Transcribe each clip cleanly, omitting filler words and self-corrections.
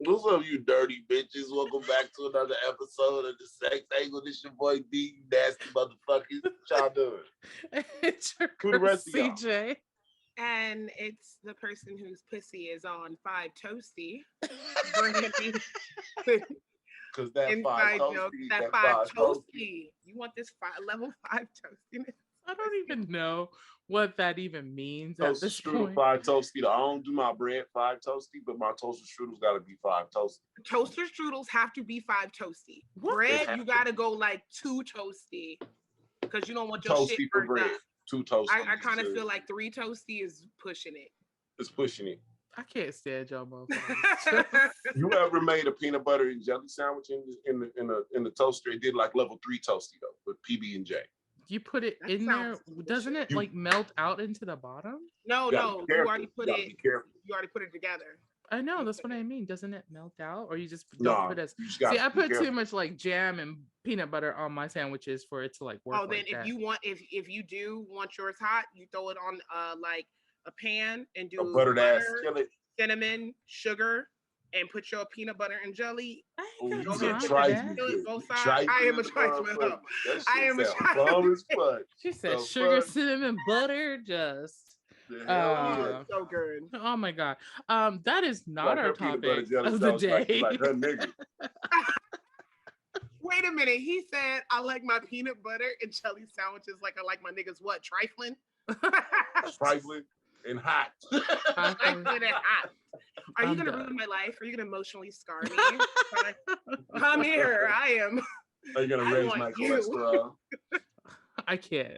What's up, you dirty bitches? Welcome back to another episode of the Sex Angle. This your boy D, nasty motherfuckers. What y'all doing? It's your Who the girl, rest of y'all? CJ. And it's the person whose pussy is on five toasty. Brandi with Because that five inside joke. toasty, That that five five toasty. toasty. You want this level five toastiness? I don't even know what that even means at Toaster this strudel, point. five toasty. I don't do my bread five toasty, but my toaster strudel's got to be five toasty. Toaster strudels have to be five toasty. What? Bread, you gotta go like two toasty because you don't want your shit Toasty for burnt bread. up. Two toasty. I kind of feel like three toasty is pushing it. It's pushing it. I can't stand y'all motherfuckers. You ever made a peanut butter and jelly sandwich in the toaster? It did like level 3 toasty though with PB&J. You put it That in there, sounds doesn't it like melt out into the bottom? No, You no, you already put it. You already put it together. I know, that's what I mean. Doesn't it melt out, or you just don't Nah, put as? you just See, gotta I be put careful. too much like jam and peanut butter on my sandwiches for it to like work. Oh, then like if that. you want, if you do want yours hot, you throw it on like a pan and do A buttered ass butter, skillet. cinnamon, sugar, and put your peanut butter and jelly. I Oh, ain't you got Don't said time try for to trifling. that. do it both sides. I am a trifling hoe. That shit I am a sound trifling. bomb as fuck. She said The sugar, fuck? cinnamon, butter, just. The hell Oh, yeah. it's so good. Oh my god. That is not Like our her peanut butter topic jelly of the sounds like day. her nigga. Wait a minute. He said I like my peanut butter and jelly sandwiches like I like my niggas what? Trifling? Trifling and hot. Trifling and hot. Are you I'm gonna done. ruin my life? Are you gonna emotionally scar me? I'm here. I am. Are you gonna I raise want my you. cholesterol? I can't.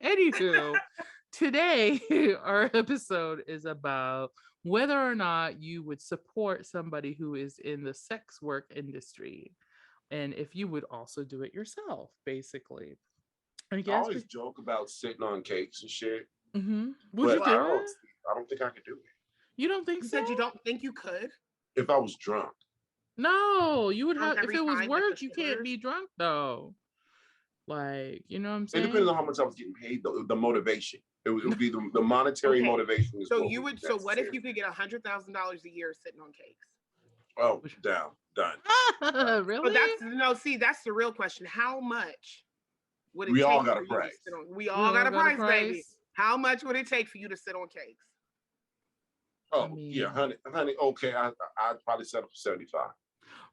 Anywho, today our episode is about whether or not you would support somebody who is in the sex work industry, and if you would also do it yourself, basically. I I guess. always joke about sitting on cakes and shit, Would but you do it? I don't think I could do it You don't think You so? said you don't think you could? if I was drunk. No, you would Drunk have. If every it was time, like the work, you can't strippers? be drunk though. Like, you know what I'm It saying? depends on how much I was getting paid, though. The motivation. It would be the monetary Okay. motivation. Is So what you was would. So what if necessary. you could get $100,000 a year sitting on cakes? Oh, down, done. Really? But that's no. See, that's the real question. How much would it We take all got for a you to price. sit on? We all got a price, baby. How much would it take for you to sit on cakes? Oh, I mean- yeah, honey. Okay, I'd probably settle for 75.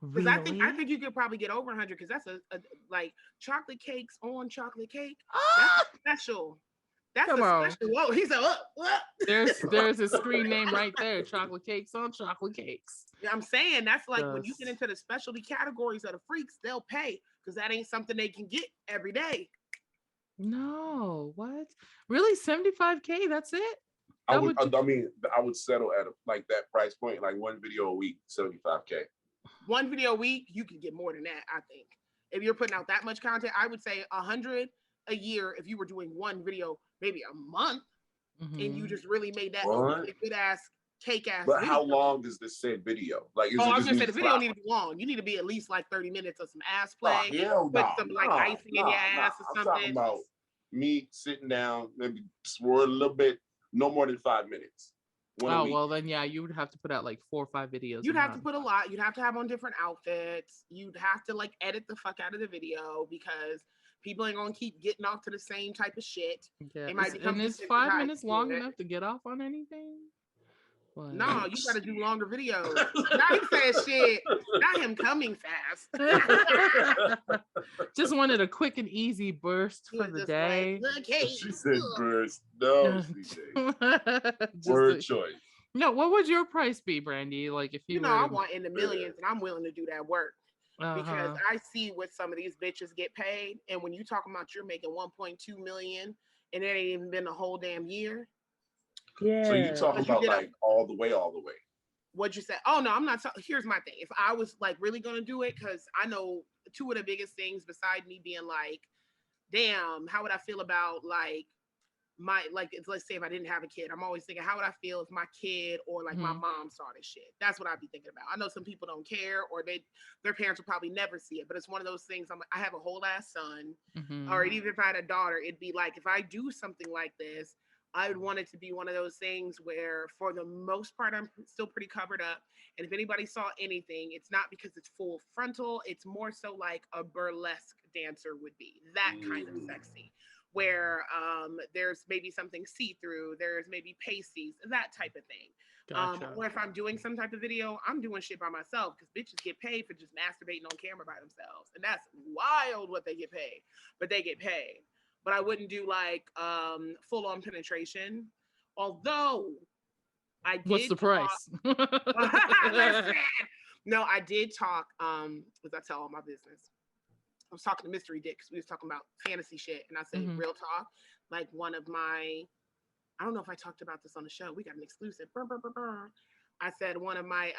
Because Really? I think you could probably get over 100 because that's a like chocolate cakes on chocolate cake. Ah! That's special. That's Come a on. special. Whoa, he said, what? There's a screen name right there. Chocolate cakes on chocolate cakes. Yeah, I'm saying that's like when you Just- get into the specialty categories of the freaks, they'll pay because that ain't something they can get every day. No, what? Really? 75K? That's it? I That would. would you- I mean, I would settle at like that price point, like one video a week, 75K. One video a week, you can get more than that. I think if you're putting out that much content, I would say 100 a year if you were doing one video, maybe a month, and you Mhm. just really made that What? a good ass cake ass. But video. how long does this said video? Like, is Oh, it I was just gonna me say the video flopping? need to be long. You need to be at least like 30 minutes of some ass Oh, play. hell Put no. some like no, icing in no, your ass no. or I'm talking something. about me sitting down, maybe swirl a little bit, no more than 5 minutes. One a Oh, week. well, then, yeah, you would have to put out like 4 or 5 videos. You'd a have to month. put a lot. You'd have to have on different outfits. You'd have to like edit the fuck out of the video because people ain't gonna keep getting off to the same type of shit. Yeah. It might become And is desensitized 5 minutes to long it. enough to get off on anything? What? No, you gotta do longer videos. Now he said shit. Not him coming fast. Just wanted a quick and easy burst He for was the just day. like, look, hey, She said ugh. burst. No, CJ. Just Word a- choice. no, what would your price be, Brandy? Like if you You know, were I to- want in the millions, and I'm willing to do that work. Because Uh-huh. I see what some of these bitches get paid, and when you talking about you're making 1.2 million, and it ain't even been a whole damn year. Yeah. So you talking But you about get a- like all the way. What'd you say? Oh no, I'm not. Here's my thing. If I was like really gonna do it, because I know two of the biggest things beside me being like, damn, how would I feel about like let's say if I didn't have a kid, I'm always thinking, how would I feel if my kid or like my Mhm. mom saw this shit? That's what I'd be thinking about. I know some people don't care, or their parents will probably never see it, but it's one of those things. I have a whole ass son, Mhm. or even if I had a daughter, it'd be like if I do something like this, I would want it to be one of those things where, for the most part, I'm still pretty covered up. And if anybody saw anything, it's not because it's full frontal. It's more so like a burlesque dancer would be. That kind of sexy, where there's maybe something see through, there's maybe pasties, that type of thing. Gotcha. Or if I'm doing some type of video, I'm doing shit by myself because bitches get paid for just masturbating on camera by themselves. And that's wild what they get paid, but they get paid. But I wouldn't do like full on penetration. Although I did. What's the price? Listen, no, I did talk, because I tell all my business. I was talking to Mystery Dick because we was talking about fantasy shit. And I said, real talk, like one of my, I don't know if I talked about this on the show. We got an exclusive. Brr, brr, brr, brr. I said one of my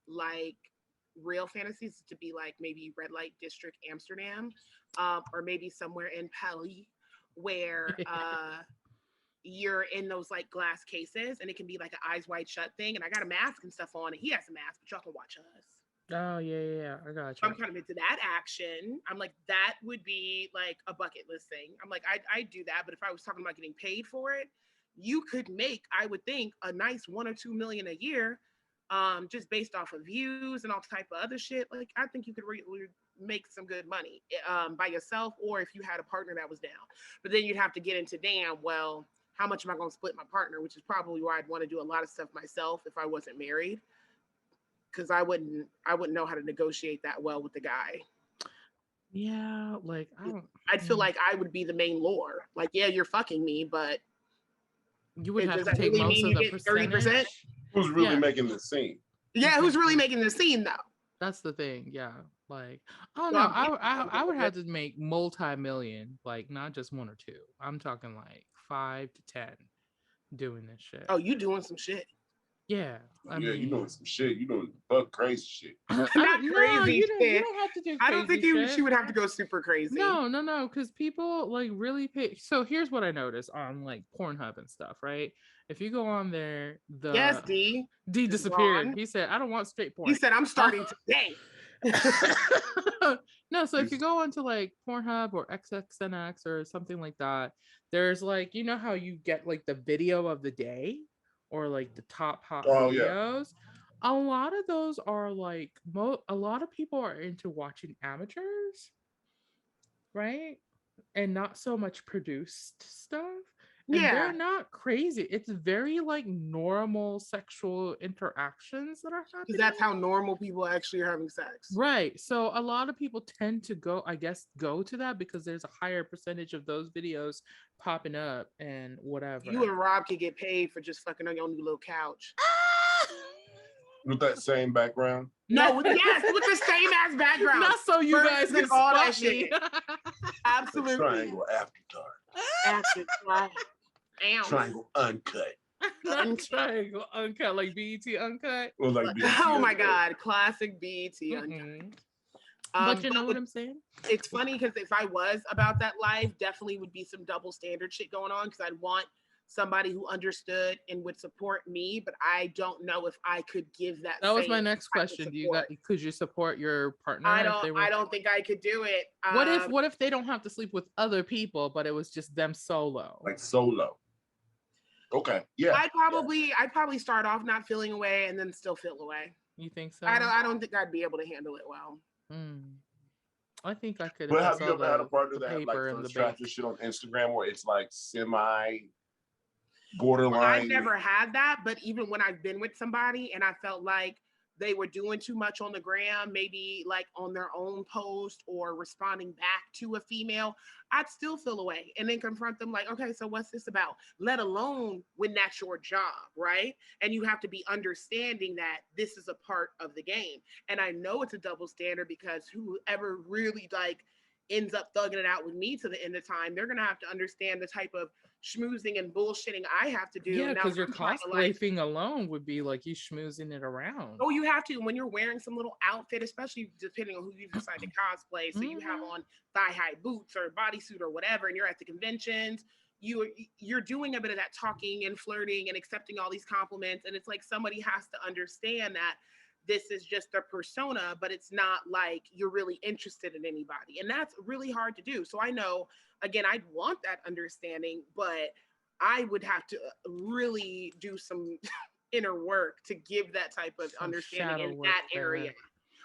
like real fantasies is to be like maybe red light district Amsterdam, or maybe somewhere in Paris where you're in those like glass cases and it can be like an eyes wide shut thing. And I got a mask and stuff on, and he has a mask, but y'all can watch us. Oh yeah, I got you. I'm kind of into that action. I'm like, that would be like a bucket list thing. I'm like, I'd do that. But if I was talking about getting paid for it, you could make, I would think, a nice 1 or 2 million a year, just based off of views and all type of other shit. Like, I think you could make some good money by yourself, or if you had a partner that was down. But then you'd have to get into, damn, well, how much am I going to split my partner? Which is probably why I'd want to do a lot of stuff myself if I wasn't married. Because I wouldn't know how to negotiate that well with the guy. Yeah, like I'd feel like I would be the main lure. Like, yeah, you're fucking me, but you would have to take really most of the percentage. 30%? Who's really making the scene? Yeah, who's really making the scene though? That's the thing. Yeah, like I don't know. I would have to make multi-million, like not just 1 or 2. I'm talking like 5 to 10 doing this shit. Oh, you doing some shit? Yeah, I mean, you doing some shit. You doing fuck crazy shit. Not crazy shit. You don't have to do. I don't think she would have to go super crazy. No, because people like really pay. So here's what I noticed on like Pornhub and stuff, right? If you go on there, D disappeared. He said, "I don't want straight porn." He said, "I'm starting today." No, so if you go onto like Pornhub or XXNX or something like that, there's like, you know how you get like the video of the day or like the top hot videos. Yeah. A lot of those are like a lot of people are into watching amateurs, right? And not so much produced stuff. And they're not crazy. It's very like normal sexual interactions that are happening. Because that's how normal people actually are having sex. Right. So a lot of people tend to go to that because there's a higher percentage of those videos popping up and whatever. You and Rob could get paid for just fucking on your new little couch. With that same background? No, with the same ass background. Not so you guys can all that shit. Absolutely. The Triangle After Dark. After Dark. Triangle Uncut. Triangle Uncut, like BET Uncut. Well, like BET oh my God, classic BET Uncut. But you know what I'm saying? It's funny because if I was about that life, definitely would be some double standard shit going on, because I'd want somebody who understood and would support me, but I don't know if I could give that. That was my next question. Could you support your partner? I don't think I could do it. What if they don't have to sleep with other people, but it was just them solo? Like solo. Okay. Yeah. I'd probably start off not feeling away and then still feel away. You think so? I don't think I'd be able to handle it well. I think I could. But have you ever had a partner that like first track your shit on Instagram where it's like semi borderline? I've never had that, but even when I've been with somebody and I felt like they were doing too much on the gram, maybe like on their own post or responding back to a female, I'd still feel away and then confront them like, okay, so what's this about? Let alone when that's your job, right? And you have to be understanding that this is a part of the game. And I know it's a double standard because whoever really like ends up thugging it out with me to the end of time, they're gonna have to understand the type of schmoozing and bullshitting I have to do. Yeah, because your cosplay thing alone would be like you schmoozing it around. Oh, you have to when you're wearing some little outfit, especially depending on who you decide to cosplay. So you have on thigh-high boots or a bodysuit or whatever, and you're at the conventions. You're doing a bit of that talking and flirting and accepting all these compliments, and it's like somebody has to understand that this is just a persona, but it's not like you're really interested in anybody. And that's really hard to do. So I know, again, I'd want that understanding, but I would have to really do some inner work to give that type of Some understanding shadow in work that area. there.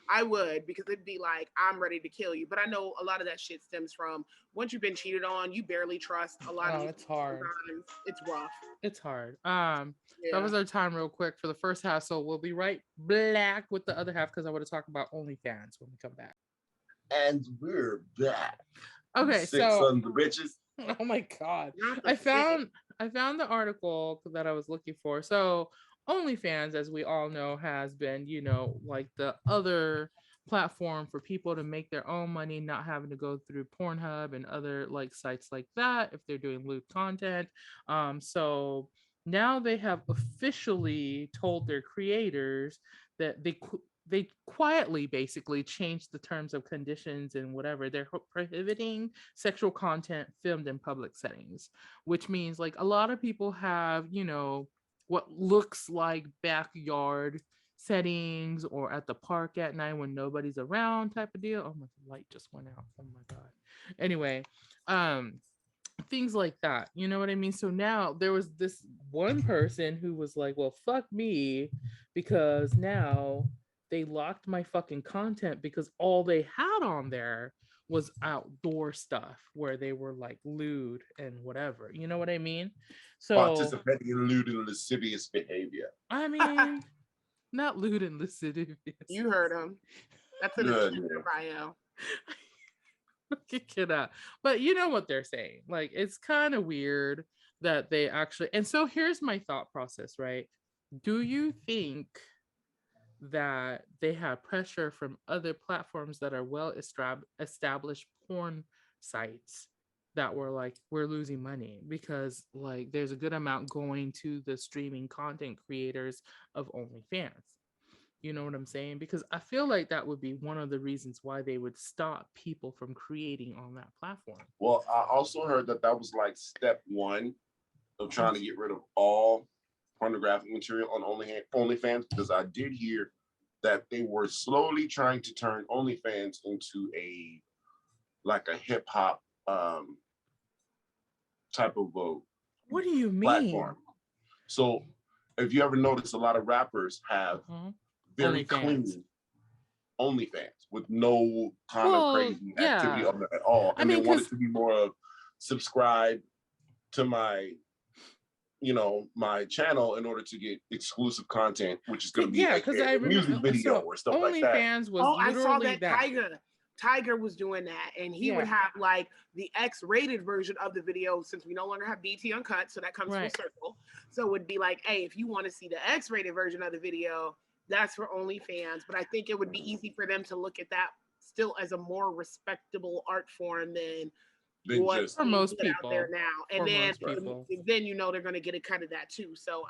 I would, because it'd be like, I'm ready to kill you. But I know a lot of that shit stems from once you've been cheated on, you barely trust a lot of Oh, these it's people hard. sometimes. It's rough. It's hard. That Yeah. was our time real quick for the first half. So we'll be right back with the other half because I want to talk about OnlyFans when we come back. And we're back. Okay, Six so sons of bitches. oh my god. Not the I sick. found the article that I was looking for. So OnlyFans, as we all know, has been, like the other platform for people to make their own money, not having to go through Pornhub and other like sites like that if they're doing lewd content. So now they have officially told their creators that they quietly basically changed the terms of conditions and whatever. They're prohibiting sexual content filmed in public settings, which means like a lot of people have, what looks like backyard settings or at the park at night when nobody's around type of deal. Oh, my light just went out. Oh my god. Anyway, um things like that. You know what I mean? So now there was this one person who was like, well, fuck me, because now they locked my fucking content because all they had on there was outdoor stuff where they were like lewd and whatever. You know what I mean? So, Participating in lewd and lascivious behavior. I mean, not lewd and lascivious. You heard him. That's an Good, extra bio. Kick it out. But you know what they're saying. Like, it's kind of weird that they actually. And so here's my thought process, right? Do you think that they have pressure from other platforms that are well established porn sites that were like, we're losing money because like there's a good amount going to the streaming content creators of OnlyFans? You know what I'm saying? Because I feel like that would be one of the reasons why they would stop people from creating on that platform. Well, I also heard that was like step one of trying to get rid of all pornographic material on OnlyFans, because I did hear that they were slowly trying to turn OnlyFans into a hip hop type of What do you mean? platform. So if you ever notice, a lot of rappers have very clean OnlyFans with no kind of crazy activity on there at all. And they want it to be more of subscribe to my my channel in order to get exclusive content, which is going to be because I remember music video or stuff like that. OnlyFans was I saw literally that. Tiger was doing that, and he would have like the X-rated version of the video, since we no longer have BT Uncut, so that comes full circle. So it would be like, hey, if you want to see the X-rated version of the video, that's for OnlyFans. But I think it would be easy for them to look at that still as a more respectable art form than what for most people out there now. And then they're going to get a cut of that too. So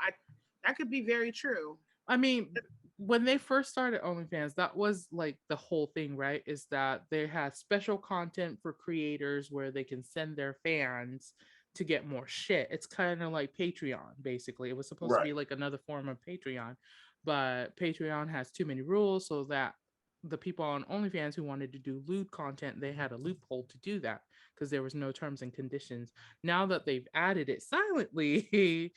that could be very true. I mean, when they first started OnlyFans, that was like the whole thing, right? Is that they had special content for creators where they can send their fans to get more shit. It's kind of like Patreon, basically. It was supposed to be like another form of Patreon, but Patreon has too many rules, so that the people on OnlyFans who wanted to do lewd content, they had a loophole to do that because there was no terms and conditions. Now that they've added it silently,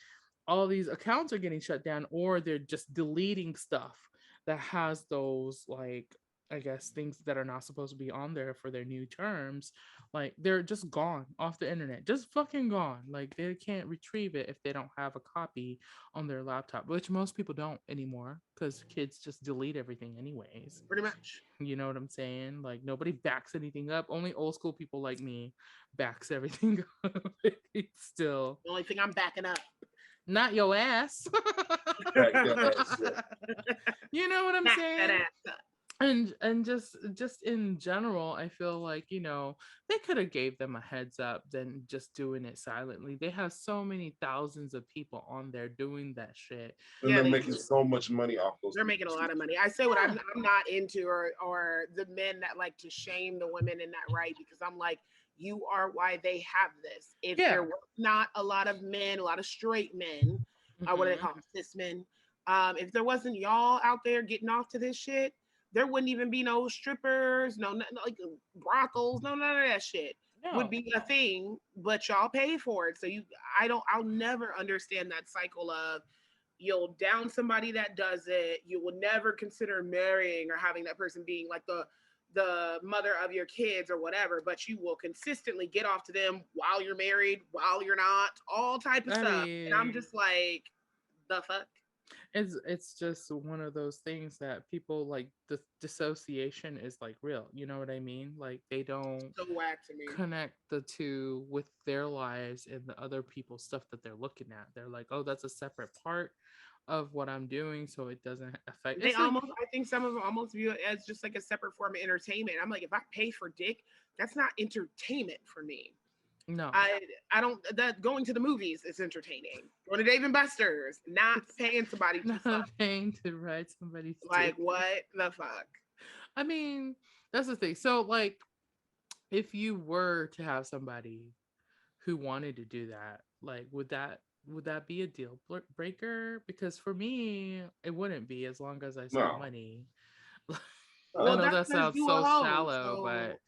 all these accounts are getting shut down, or they're just deleting stuff that has those, like, I guess, things that are not supposed to be on there for their new terms. Like, they're just gone off the internet, just fucking gone. Like, they can't retrieve it if they don't have a copy on their laptop, which most people don't anymore because kids just delete everything anyways. Pretty much. You know what I'm saying? Like, nobody backs anything up. Only old school people like me backs everything up. Still. The only thing I'm backing up. Not your ass. You know what I'm saying? And just in general, I feel like, they could have gave them a heads up than just doing it silently. They have so many thousands of people on there doing that shit. And they're making so much money off those. They're making a lot of money. I say what I'm not into or the men that like to shame the women in that, right? Because I'm like, you are why they have this. If there were not a lot of men, a lot of straight men, what do they call them, cis men? If there wasn't y'all out there getting off to this shit, there wouldn't even be no strippers, no like brothels, none of that shit. would be a thing, but y'all pay for it. So I'll never understand that cycle of you'll down somebody that does it. You will never consider marrying or having that person being like the mother of your kids or whatever, but you will consistently get off to them while you're married, while you're not, all type of stuff. And I'm just like, the fuck? It's just one of those things that people like, the dissociation is like real, you know what I mean? Like they don't so whack to me. Connect the two with their lives and the other people's stuff that they're looking at. They're like, oh, that's a separate part of what I'm doing, so it doesn't affect. They almost, I think some of them almost view it as just like a separate form of entertainment. I'm like, if I pay for dick, that's not entertainment for me. No, I don't. That going to the movies is entertaining. Going to Dave and Buster's, not paying somebody to not paying to ride somebody's like dick. What the fuck? I mean, that's the thing. So like, if you were to have somebody who wanted to do that, like, would that be a deal breaker? Because for me, it wouldn't be, as long as I save money. I know that sounds so shallow, but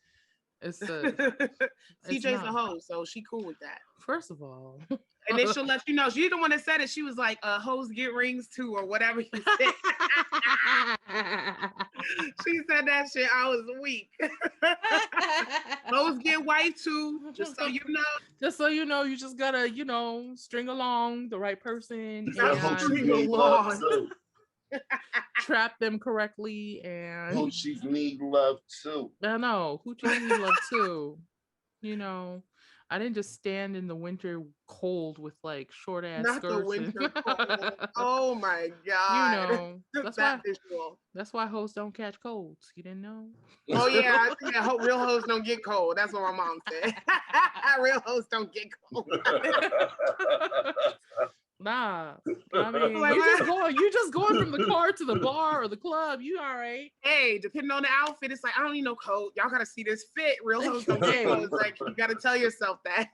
it's CJ's a hoe, so she cool with that. First of all. And then she'll let you know. She's the one that said it. She was like, hoes get rings too, or whatever you said. She said that shit. I was weak. Hoes get white too, just so you know. Just so you know, you just gotta, string along the right person. String along. Trap them correctly, and hoochies need love too. I know, hoochies need love too. I didn't just stand in the winter cold with like short ass skirts. Not the winter cold. Oh my god! That's why hoes don't catch colds. You didn't know? Oh yeah, real hoes don't get cold. That's what my mom said. Real hoes don't get cold. Nah, I mean, you just going from the car to the bar or the club. You all right? Hey, depending on the outfit, it's like, I don't need no coat. Y'all gotta see this fit. Real hoes don't get cold. Like, you gotta tell yourself that.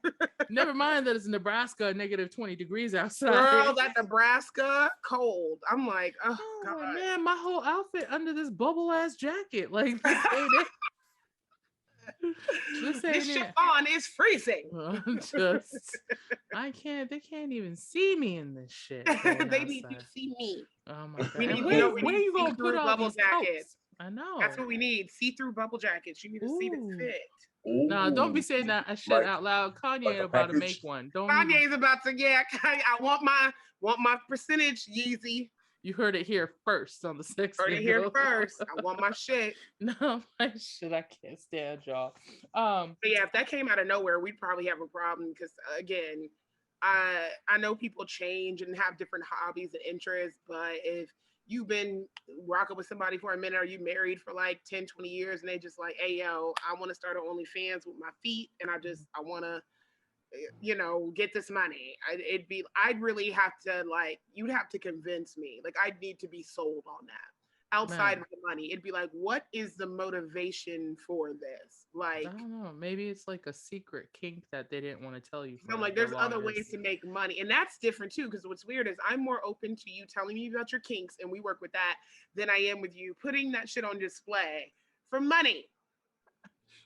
Never mind that it's Nebraska, negative 20 degrees outside. Girl, that Nebraska cold. I'm like, oh god, man, my whole outfit under this bubble ass jacket. Like, this ain't it. This chiffon is freezing. They can't even see me in this shit. They need to see me. Oh my god. Where are you gonna put all these jackets? I know. That's what we need. See-through bubble jackets. You need to see the fit. Nah, don't be saying that shit out loud. Kanye about to make one. Kanye's about to, I want my percentage, Yeezy. You heard it here first on the SexAngl. Heard it here first. I want my shit. No, my shit. I can't stand y'all. But yeah, if that came out of nowhere, we'd probably have a problem because again, I know people change and have different hobbies and interests, but if you've been rocking with somebody for a minute, or you married for like 10, 20 years, and they just like, hey yo, I want to start an OnlyFans with my feet, and I want to get this money. I'd really have to, like, you'd have to convince me. Like, I'd need to be sold on that. Outside of the money, it'd be like, what is the motivation for this? Like, I don't know. Maybe it's like a secret kink that they didn't want to tell you. I'm like, there's other ways to make money, and that's different too. Because what's weird is I'm more open to you telling me about your kinks, and we work with that, than I am with you putting that shit on display for money.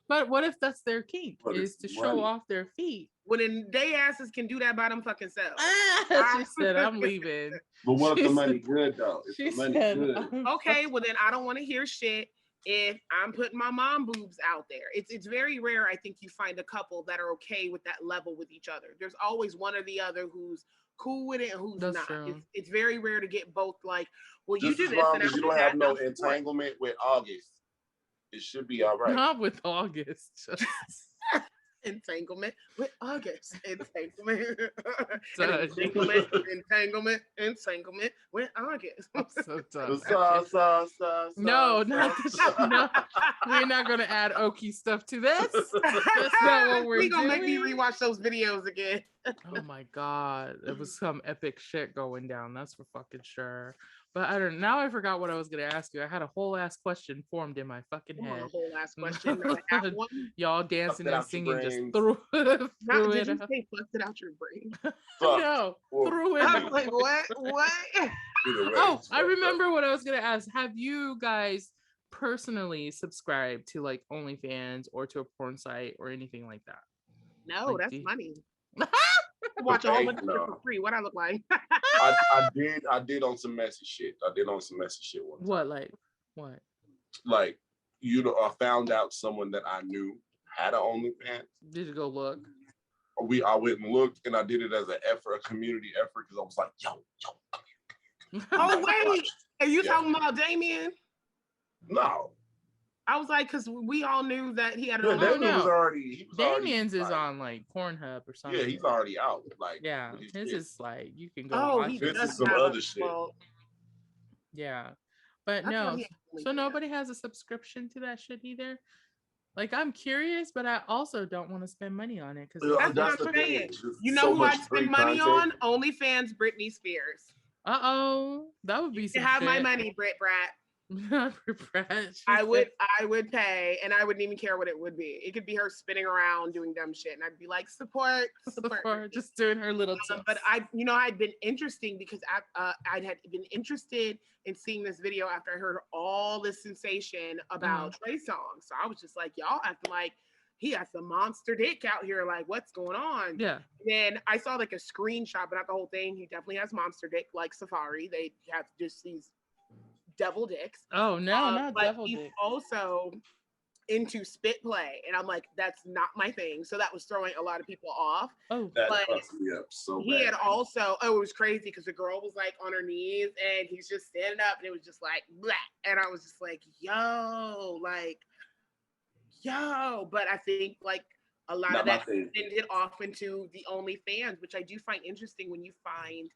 But what if that's their kink, is to show off their feet? When they asses can do that by them fucking selves. She said, I'm leaving. But what if the money good though? If the money good. Okay, well then I don't want to hear shit if I'm putting my mom boobs out there. It's very rare, I think, you find a couple that are okay with that level with each other. There's always one or the other who's cool with it and who's not. It's very rare to get both like, well, you do this. As long as you don't have no entanglement with August, it should be all right. Not with August. Entanglement with August. Entanglement with August. I'm so done. No, we're not gonna add Okie stuff to this. That's not what we're gonna make me rewatch those videos again. Oh my god, it was some epic shit going down. That's for fucking sure. But I don't know. Now I forgot what I was gonna ask you. I had a whole ass question formed in my fucking head. A whole ass question. Y'all dancing and singing just threw it. Did you say fucked it out your brain? No, threw it. I was like, what? Oh, I remember what I was gonna ask. Have you guys personally subscribed to like OnlyFans or to a porn site or anything like that? No, Like, that's money. What Watch the all heck, the no. for free. What I look like? I did on some messy shit. I did on some messy shit one time. What, like, what? Like, you know, I found out someone that I knew had an OnlyFans. Did you go look? I went and looked, and I did it as an effort, a community effort, because I was like, yo, come here. Oh wait, are you talking about Damien? No. I was like, because we all knew that he had an Damien was already. Damien's is on like Pornhub or something. Yeah, he's already out. Like, yeah, his is like you can go. watch this is some other shit. Yeah, but no. So nobody has a subscription to that shit either. Like, I'm curious, but I also don't want to spend money on it because that's what I'm saying. You know who I'd spend money on? OnlyFans, Britney Spears. That would be some have shit. my money, Brit Brat. I would pay, and I wouldn't even care what it would be. It could be her spinning around doing dumb shit, and I'd be like, support, just doing her little tips. But I'd been interesting because I'd had been interested in seeing this video after I heard all this sensation about Trey Songz. So I was just like, y'all acting like he has the monster dick out here. Like, what's going on? Yeah. And then I saw like a screenshot, but not the whole thing. He definitely has monster dick, like Safari. They have just these devil dicks. Oh no, not but devil he's dick. also into spit play, and I'm like, that's not my thing. So that was throwing a lot of people off. Oh, that fucks me up so he bad. had also, it was crazy because the girl was like on her knees and he's just standing up, and it was just like blah. And I was just like, yo. But I think like a lot of that ended off into the OnlyFans, which I do find interesting when you find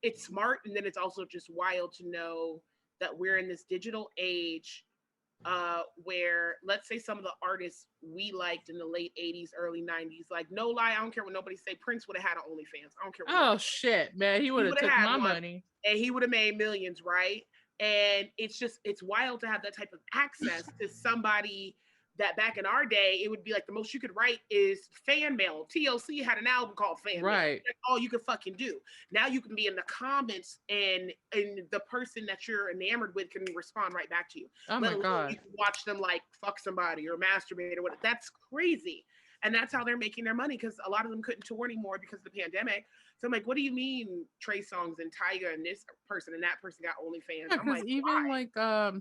it's smart, and then it's also just wild to know that we're in this digital age where, let's say, some of the artists we liked in the late 80s, early 90s, like, no lie, I don't care what nobody say, Prince would have had an OnlyFans. I don't care what shit, man. He would have took my money. And he would have made millions, right? And it's wild to have that type of access to somebody that back in our day, it would be like the most you could write is fan mail. TLC had an album called Fan Mail. That's all you could fucking do. Now you can be in the comments, and the person that you're enamored with can respond right back to you. Oh my God. You can watch them like fuck somebody or masturbate or whatever. That's crazy. And that's how they're making their money, because a lot of them couldn't tour anymore because of the pandemic. So I'm like, what do you mean Trey Songz and Tyga and this person and that person got OnlyFans? Yeah, because even like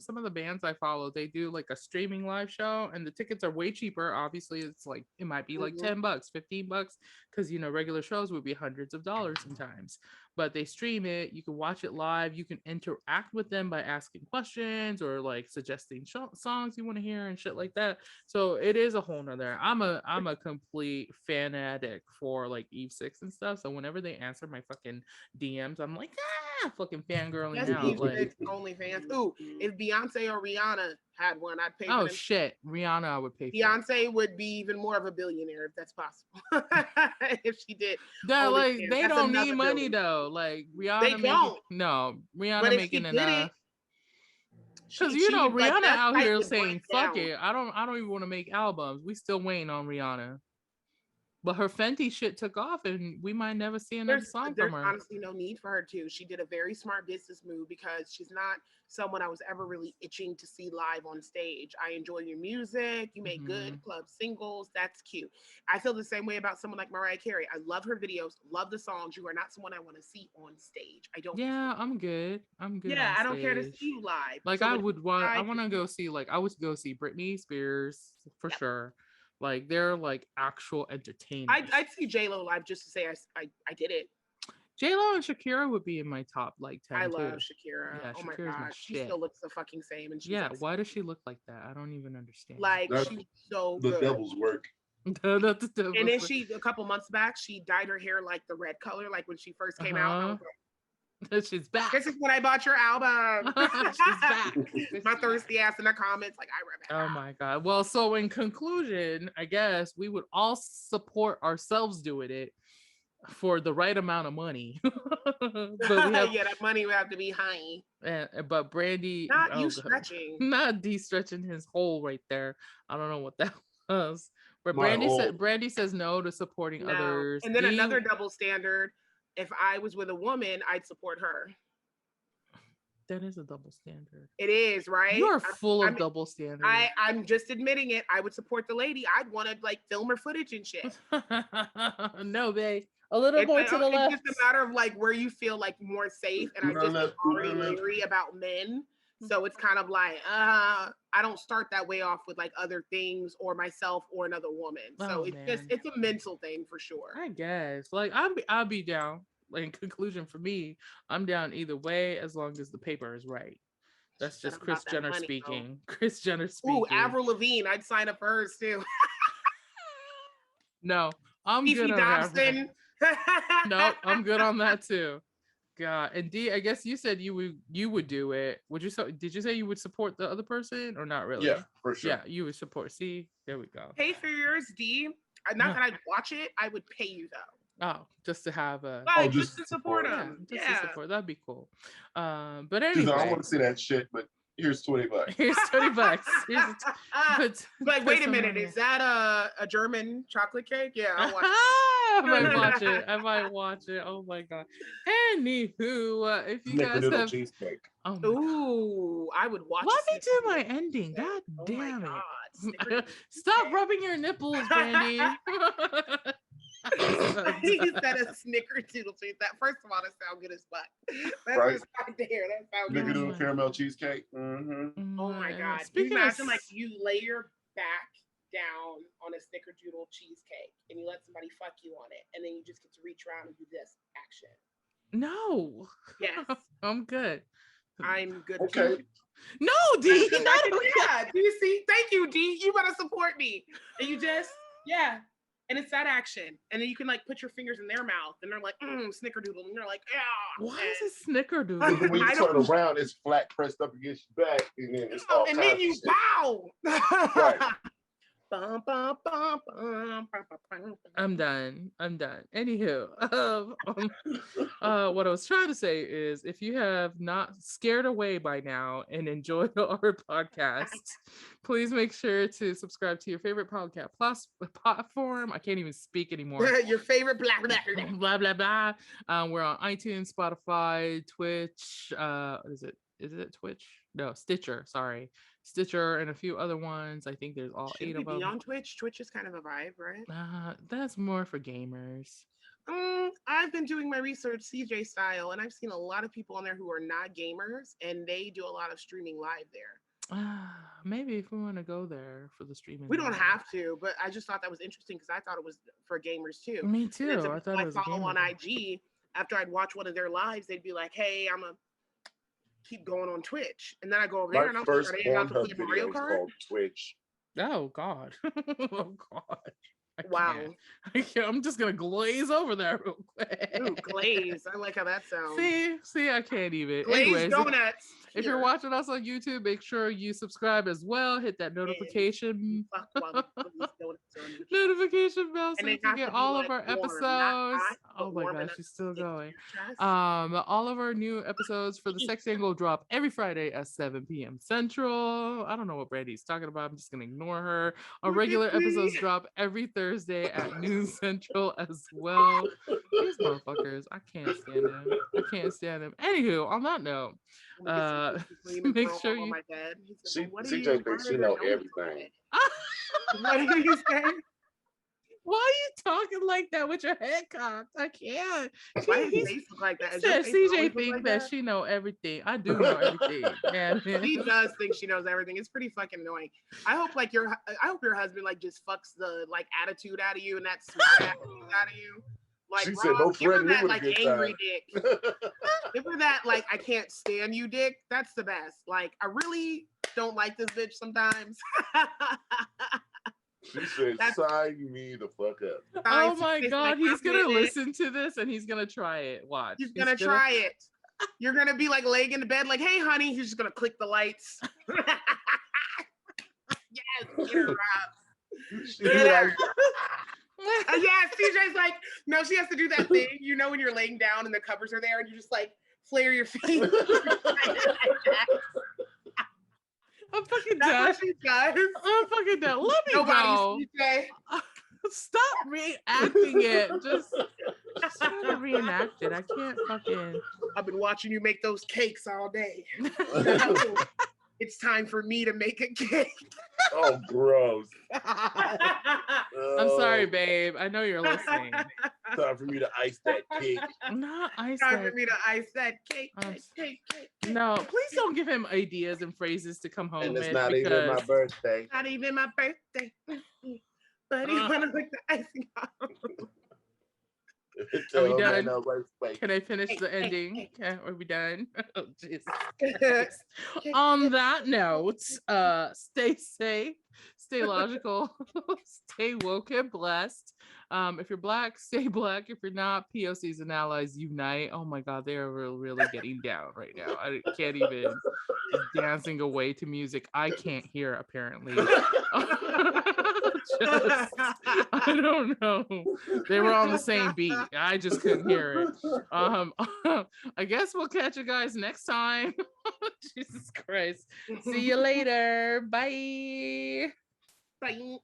some of the bands I follow, they do like a streaming live show, and the tickets are way cheaper. Obviously, it's like it might be like $10, $15, because regular shows would be hundreds of dollars sometimes. But they stream it. You can watch it live. You can interact with them by asking questions or like suggesting songs you want to hear and shit like that. So it is a whole nother. I'm a complete fanatic for like Eve 6 and stuff. So whenever they answer my fucking DMs, I'm like, fucking fangirling out. Eve like OnlyFans. Ooh, if Beyonce or Rihanna had one, I'd pay for them. Shit, Rihanna I would pay for. Beyonce would be even more of a billionaire if that's possible. If she did. Yeah, like they don't need money though. Like Rihanna Rihanna making enough. Because Rihanna out here saying fuck it. I don't even want to make albums. We still waiting on Rihanna. But her Fenty shit took off, and we might never see another song from her. There's honestly no need for her to. She did a very smart business move, because she's not someone I was ever really itching to see live on stage. I enjoy your music. You make good club singles. That's cute. I feel the same way about someone like Mariah Carey. I love her videos, love the songs. You are not someone I want to see on stage. I don't. Yeah, I'm good. Yeah, I don't care to see you live. Like, so I would go see Britney Spears for sure. Like, they're like actual entertainers. I'd see J-Lo live just to say I did it. J-Lo and Shakira would be in my top like 10 I love Shakira. Yeah, oh Shakira's my God, she still looks the fucking same. And she's why does she look like that? I don't even understand. Like, she's so good. The devil's work. And then a couple months back, she dyed her hair like the red color, like when she first came out. I was like, she's back. This is when I bought your album. She's back. My thirsty ass in the comments, like, I remember. Oh my God. Well, so in conclusion, I guess we would all support ourselves doing it for the right amount of money. But that money would have to be high. But Brandi, not stretching, not de-stretching his hole right there. I don't know what that was. But Brandi says no to supporting others. And then another double standard. If I was with a woman, I'd support her. That is a double standard. It is, right? You are full of double standards. I'm just admitting it. I would support the lady. I'd want to like film her footage and shit. No, babe. A little more to the left. It's just a matter of like where you feel like more safe. And I just already leery about men. So it's kind of like, I don't start that way off with like other things or myself or another woman. So it's a mental thing for sure. I guess. Like I'll be down. In conclusion, for me, I'm down either way as long as the paper is right. That's just Kris Jenner speaking. Kris Jenner speaking. Ooh, Avril Lavigne. I'd sign up for hers too. No, I'm good on Avril. No, I'm good on that too. God, and D, I guess you said you would do it. Did you say you would support the other person or not really? Yeah, for sure. Yeah, you would support. See, there we go. Pay for yours, D. Not that I'd watch it. I would pay you though. Oh, just to have a just to support him. Yeah, just to support. That'd be cool. But anyway, I want to see that shit, but here's $20. Here's $20. Like, wait a minute, is that a German chocolate cake? Yeah, I'll watch it. I might watch it. I might watch it. Oh my god. Anywho, if you guys have cheesecake. Ooh, I would watch. Let me do my ending. God damn it. Stop rubbing your nipples, Brandi. He said a snickerdoodle cheese. That first of all, that sounds good as fuck. That's right there. That sounds good. Snickerdoodle caramel cheesecake. Mm-hmm. Oh my god! Can you imagine like you lay your back down on a snickerdoodle cheesecake and you let somebody fuck you on it, and then you just get to reach around and do this action. No. Yes. I'm good. I'm good. Okay. Too. No, D. Yeah. Do you see? Thank you, D. You better support me. And you just and it's that action. And then you can like put your fingers in their mouth and they're like, snickerdoodle. And you're like, yeah. Why is it snickerdoodle? When you turn around, it's flat pressed up against your back. And then it's all and then you bow. Right. I'm done. Anywho, what I was trying to say is if you have not scared away by now and enjoyed our podcast, please make sure to subscribe to your favorite podcast platform. I can't even speak anymore. Your favorite blah blah blah blah. We're on iTunes, Spotify, Twitch. Is it Twitch? No, Stitcher. Sorry. Stitcher and a few other ones. I think there's all 8 of them. Be on Twitch. Twitch is kind of a vibe, right? That's more for gamers. I've been doing my research CJ style, and I've seen a lot of people on there who are not gamers, and they do a lot of streaming live there. Maybe if we want to go there for the streaming. We don't have to, but I just thought that was interesting because I thought it was for gamers too. Me too. I thought it was follow on IG. After I'd watch one of their lives, they'd be like, "Hey, I'm a." Keep going on Twitch, and then I go over there and I'm like, are they about to play Mario Kart? Twitch. Oh god. Oh god. Wow. I'm just gonna glaze over there real quick. Ooh, glaze. I like how that sounds. See, I can't even. Glaze anyways, donuts. If you're watching us on YouTube, make sure you subscribe as well. Hit that notification notification bell so you can get all of our episodes. Oh my gosh, she's still going. All of our new episodes for the SexAngl drop every Friday at 7 p.m. Central. I don't know what Brandi's talking about. I'm just gonna ignore her. Our regular episodes drop every Thursday at noon Central as well. These motherfuckers, I can't stand them. Anywho, on that note, make sure you. CJ thinks she know everything. What did you say? Why are you talking like that with your head cocked? I can't. Why does your face look like that? Said CJ thinks that she know everything. I do know everything. Man. She does think she knows everything. It's pretty fucking annoying. I hope your husband like just fucks the like attitude out of you and that smart attitude out of you. Like, she said, no give her that like angry dick. Give her that like I can't stand you dick. That's the best. Like I really don't like this bitch sometimes. She said, sign me the fuck up. Oh my god, he's gonna listen to this and he's gonna try it. Watch. He's gonna try it. You're gonna be like laying in the bed, like, hey honey, he's just gonna click the lights. Yes, get her up. Get her. Yeah, CJ's like, no, she has to do that thing, you know, when you're laying down and the covers are there and you just like flare your feet. I'm fucking dead. I'm fucking dead. Let me go. CJ. Stop reacting it. Just Just trying to reenact it. I can't fucking. I've been watching you make those cakes all day. It's time for me to make a cake. Oh, gross. I'm sorry, babe. I know you're listening. Time for me to ice that cake. Not ice Time that. for me to ice that cake. Cake. No, please don't give him ideas and phrases to come home And with. it's not even my birthday. Not even my birthday. But you want to put the icing on. Are we done? Can I finish the ending? Okay, are we done? Oh, Jesus Christ. On that note, stay safe, stay logical, stay woke and blessed. If you're Black, stay Black. If you're not, POCs and allies unite. Oh my God, they are really getting down right now. I can't even. Just dancing away to music I can't hear, apparently. I don't know. They were on the same beat. I just couldn't hear it. I guess we'll catch you guys next time. Jesus Christ. See you later. Bye. Bye.